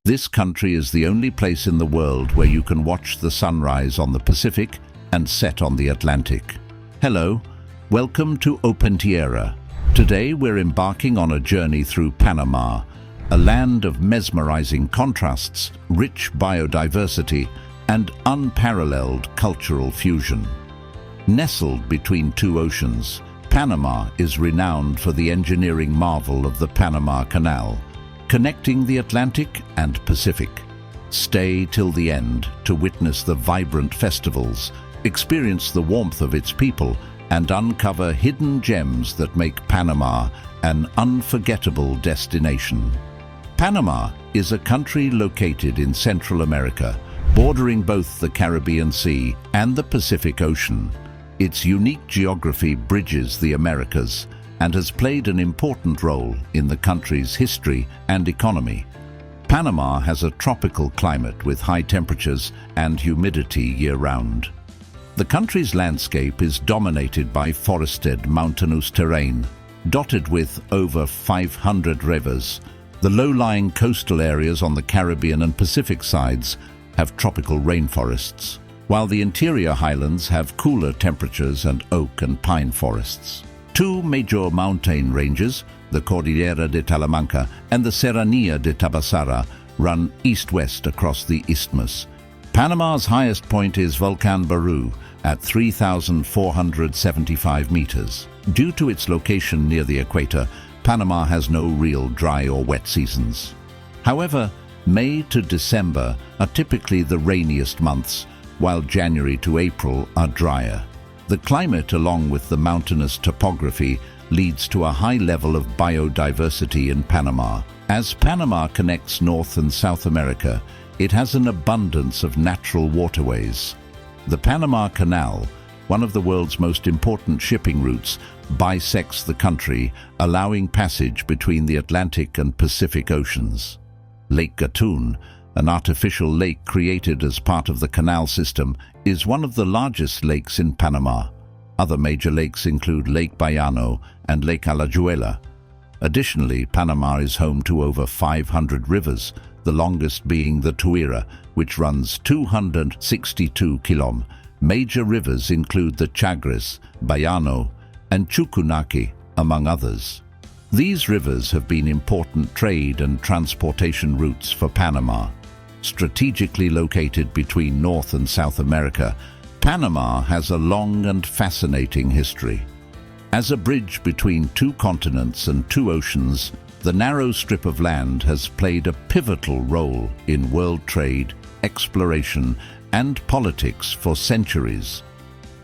This country is the only place in the world where you can watch the sunrise on the Pacific and set on the Atlantic. Hello, welcome to Opentiera. Today we're embarking on a journey through Panama, a land of mesmerizing contrasts, rich biodiversity, and unparalleled cultural fusion. Nestled between two oceans, Panama is renowned for the engineering marvel of the Panama Canal, connecting the Atlantic and Pacific. Stay till the end to witness the vibrant festivals, experience the warmth of its people, and uncover hidden gems that make Panama an unforgettable destination. Panama is a country located in Central America, bordering both the Caribbean Sea and the Pacific Ocean. Its unique geography bridges the Americas and has played an important role in the country's history and economy. Panama has a tropical climate with high temperatures and humidity year-round. The country's landscape is dominated by forested mountainous terrain, dotted with over 500 rivers. The low-lying coastal areas on the Caribbean and Pacific sides have tropical rainforests, while the interior highlands have cooler temperatures and oak and pine forests. Two major mountain ranges, the Cordillera de Talamanca and the Serranía de Tabasara, run east-west across the isthmus. Panama's highest point is Volcan Barú at 3,475 meters. Due to its location near the equator, Panama has no real dry or wet seasons. However, May to December are typically the rainiest months, while January to April are drier. The climate, along with the mountainous topography, leads to a high level of biodiversity in Panama. As Panama connects North and South America, it has an abundance of natural waterways. The Panama Canal, one of the world's most important shipping routes, bisects the country, allowing passage between the Atlantic and Pacific Oceans. Lake Gatun, an artificial lake created as part of the canal system, is one of the largest lakes in Panama. Other major lakes include Lake Bayano and Lake Alajuela. Additionally, Panama is home to over 500 rivers, the longest being the Tuira, which runs 262 km. Major rivers include the Chagres, Bayano, and Chucunaki, among others. These rivers have been important trade and transportation routes for Panama. Strategically located between North and South America, Panama has a long and fascinating history. As a bridge between two continents and two oceans, the narrow strip of land has played a pivotal role in world trade, exploration, and politics for centuries.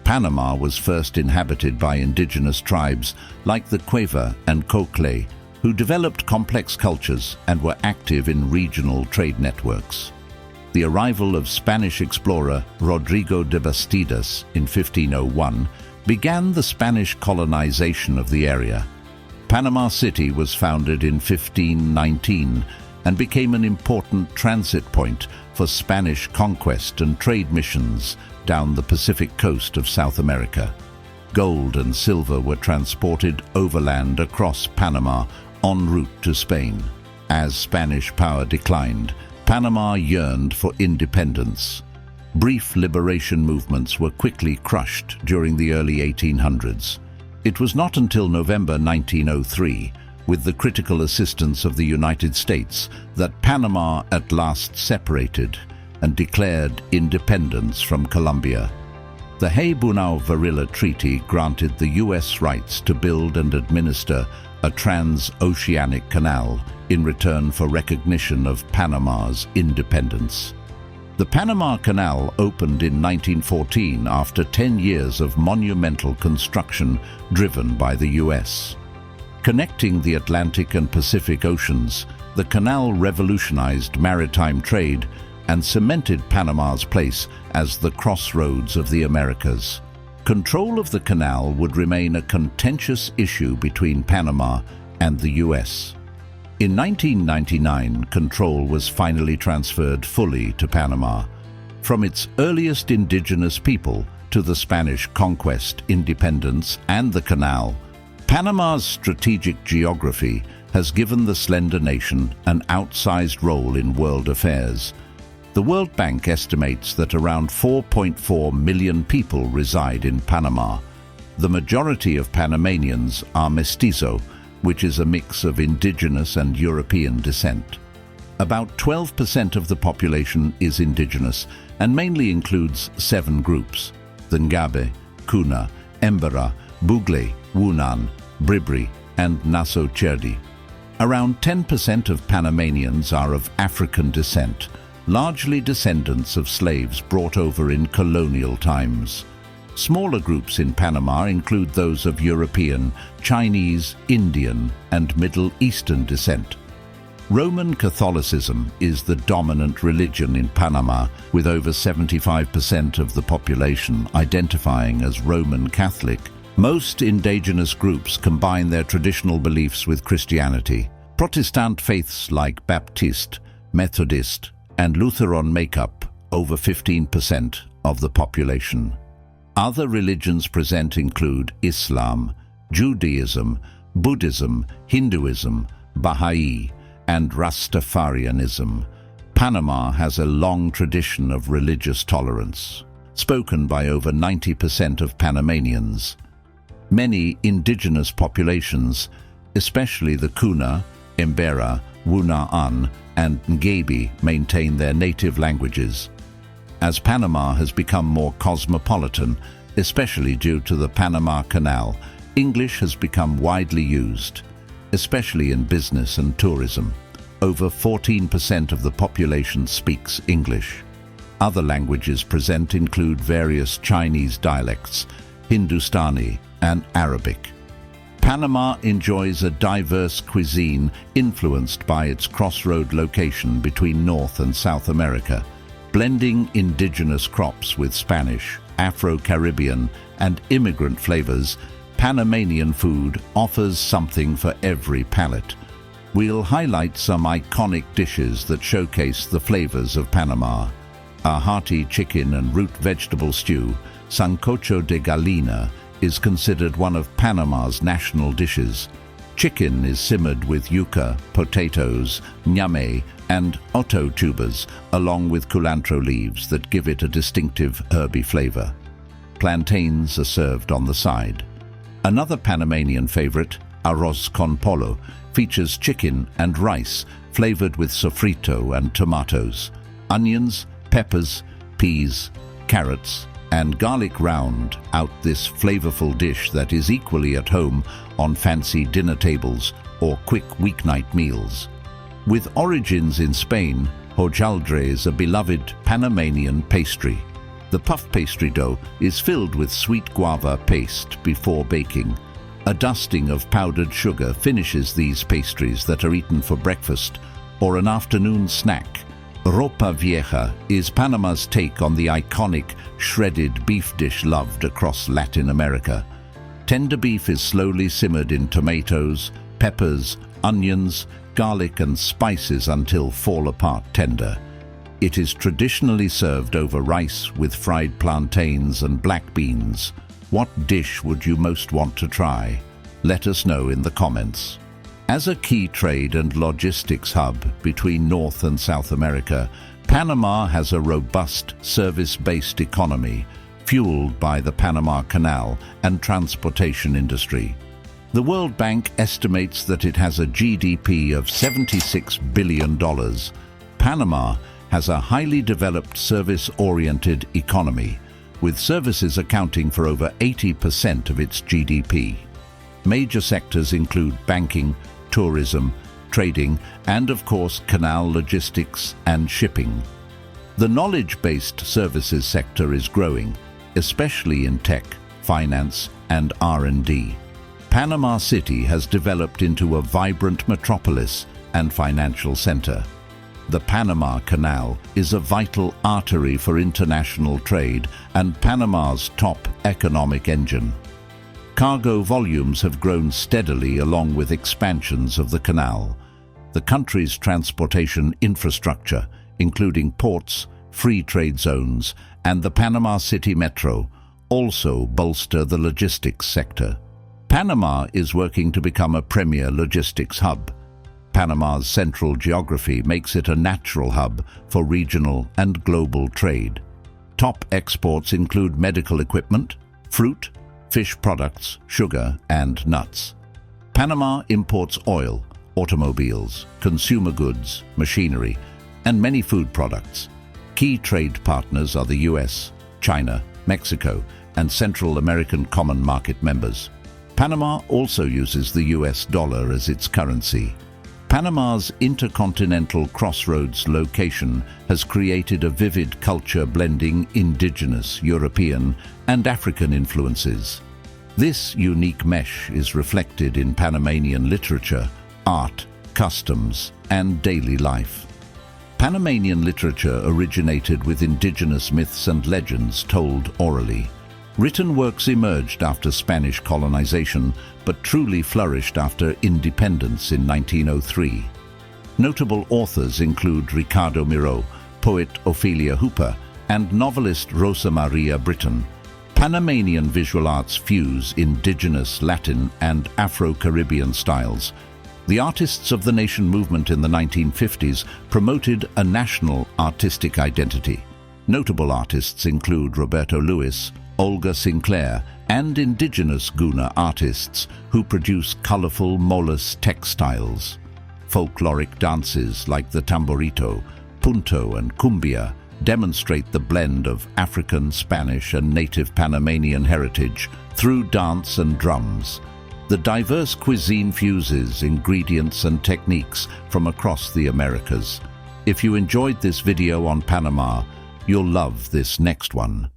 Panama was first inhabited by indigenous tribes like the Cueva and Cocle, who developed complex cultures and were active in regional trade networks. The arrival of Spanish explorer Rodrigo de Bastidas in 1501 began the Spanish colonization of the area. Panama City was founded in 1519 and became an important transit point for Spanish conquest and trade missions down the Pacific coast of South America. Gold and silver were transported overland across Panama en route to Spain. As Spanish power declined, Panama yearned for independence. Brief liberation movements were quickly crushed during the early 1800s. It was not until November 1903, with the critical assistance of the United States, that Panama at last separated and declared independence from Colombia. The Hay-Bunau-Varilla Treaty granted the U.S. rights to build and administer a trans-oceanic canal in return for recognition of Panama's independence. The Panama Canal opened in 1914 after 10 years of monumental construction driven by the U.S. Connecting the Atlantic and Pacific Oceans, the canal revolutionized maritime trade and cemented Panama's place as the crossroads of the Americas. Control of the canal would remain a contentious issue between Panama and the U.S. In 1999, control was finally transferred fully to Panama. From its earliest indigenous people to the Spanish conquest, independence, and the canal, Panama's strategic geography has given the slender nation an outsized role in world affairs. The World Bank estimates that around 4.4 million people reside in Panama. The majority of Panamanians are mestizo, which is a mix of indigenous and European descent. About 12% of the population is indigenous and mainly includes 7 groups: the Ngabe, Kuna, Embera, Bugle, Wunan, Bribri, and Naso Cherdi. Around 10% of Panamanians are of African descent, largely descendants of slaves brought over in colonial times. Smaller groups in Panama include those of European, Chinese, Indian, and Middle Eastern descent. Roman Catholicism is the dominant religion in Panama, with over 75% of the population identifying as Roman Catholic. Most indigenous groups combine their traditional beliefs with Christianity. Protestant faiths like Baptist, Methodist, and Lutheran make up over 15% of the population. Other religions present include Islam, Judaism, Buddhism, Hinduism, Baha'i, and Rastafarianism. Panama has a long tradition of religious tolerance, spoken by over 90% of Panamanians. Many indigenous populations, especially the Kuna, Embera, Wunaan, and Ngabe, maintain their native languages. As Panama has become more cosmopolitan, especially due to the Panama Canal, English has become widely used, especially in business and tourism. Over 14% of the population speaks English. Other languages present include various Chinese dialects, Hindustani, and Arabic. Panama enjoys a diverse cuisine influenced by its crossroad location between North and South America. Blending indigenous crops with Spanish, Afro-Caribbean, and immigrant flavors, Panamanian food offers something for every palate. We'll highlight some iconic dishes that showcase the flavors of Panama. A hearty chicken and root vegetable stew, Sancocho de Gallina, is considered one of Panama's national dishes. Chicken is simmered with yuca, potatoes, ñame, and otto tubers, along with culantro leaves that give it a distinctive herby flavor. Plantains are served on the side. Another Panamanian favorite, Arroz con Pollo, features chicken and rice flavored with sofrito and tomatoes, onions, peppers, peas, carrots, and garlic round out this flavorful dish that is equally at home on fancy dinner tables or quick weeknight meals. With origins in Spain, hojaldre is a beloved Panamanian pastry. The puff pastry dough is filled with sweet guava paste before baking. A dusting of powdered sugar finishes these pastries that are eaten for breakfast or an afternoon snack. Ropa vieja is Panama's take on the iconic shredded beef dish loved across Latin America. Tender beef is slowly simmered in tomatoes, peppers, onions, garlic, and spices until fall apart tender. It is traditionally served over rice with fried plantains and black beans. What dish would you most want to try? Let us know in the comments. As a key trade and logistics hub between North and South America, Panama has a robust service-based economy fueled by the Panama Canal and transportation industry. The World Bank estimates that it has a GDP of $76 billion. Panama has a highly developed service-oriented economy, with services accounting for over 80% of its GDP. Major sectors include banking, tourism, trading, and of course canal logistics and shipping. The knowledge-based services sector is growing, especially in tech, finance, and R&D. Panama City has developed into a vibrant metropolis and financial center. The Panama Canal is a vital artery for international trade and Panama's top economic engine. Cargo volumes have grown steadily along with expansions of the canal. The country's transportation infrastructure, including ports, free trade zones, and the Panama City Metro, also bolster the logistics sector. Panama is working to become a premier logistics hub. Panama's central geography makes it a natural hub for regional and global trade. Top exports include medical equipment, fruit, fish products, sugar, and nuts. Panama imports oil, automobiles, consumer goods, machinery, and many food products. Key trade partners are the US, China, Mexico, and Central American Common Market members. Panama also uses the US dollar as its currency. Panama's intercontinental crossroads location has created a vivid culture blending indigenous, European, and African influences. This unique mesh is reflected in Panamanian literature, art, customs, and daily life. Panamanian literature originated with indigenous myths and legends told orally. Written works emerged after Spanish colonization, but truly flourished after independence in 1903. Notable authors include Ricardo Miró, poet Ophelia Hooper, and novelist Rosa Maria Britton. Panamanian visual arts fuse indigenous Latin and Afro-Caribbean styles. The Artists of the Nation movement in the 1950s promoted a national artistic identity. Notable artists include Roberto Luis, Olga Sinclair, and indigenous Guna artists who produce colorful molus textiles. Folkloric dances like the tamborito, punto, and cumbia demonstrate the blend of African, Spanish, and native Panamanian heritage through dance and drums. The diverse cuisine fuses ingredients and techniques from across the Americas. If you enjoyed this video on Panama, you'll love this next one.